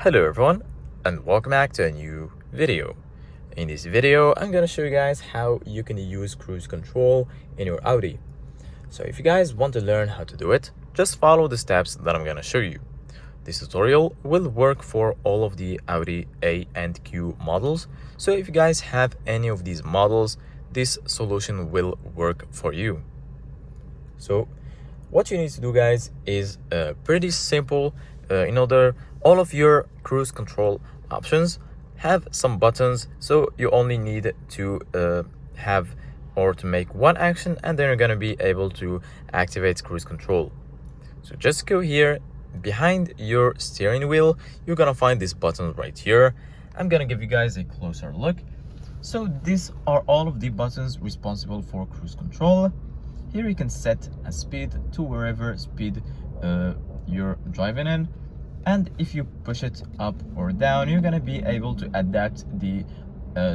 Hello everyone, and welcome back to a new video. In this video I'm gonna show you guys how you can use cruise control in your Audi. So if you guys want to learn how to do it, just follow the steps that I'm gonna show you. This tutorial will work for all of the Audi A and Q models, so if you guys have any of these models, this solution will work for you. So what you need to do, guys, is pretty simple. In order, all of your cruise control options have some buttons, so you only need to have or to make one action, and then you're gonna be able to activate cruise control. So just go here behind your steering wheel. You're gonna find this button right here. I'm gonna give you guys a closer look. So these are all of the buttons responsible for cruise control. Here you can set a speed to wherever speed you're driving in, and if you push it up or down, you're gonna be able to adapt the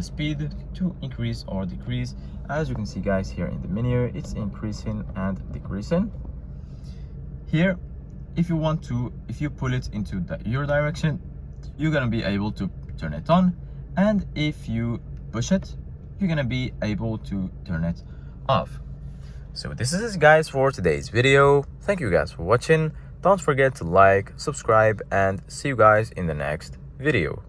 speed to increase or decrease. As you can see, guys, here in the menu, it's increasing and decreasing. Here, if you pull it into your direction, you're gonna be able to turn it on, and if you push it, you're gonna be able to turn it off. So this is it, guys, for today's video. Thank you guys for watching. Don't forget to like, subscribe, and see you guys in the next video.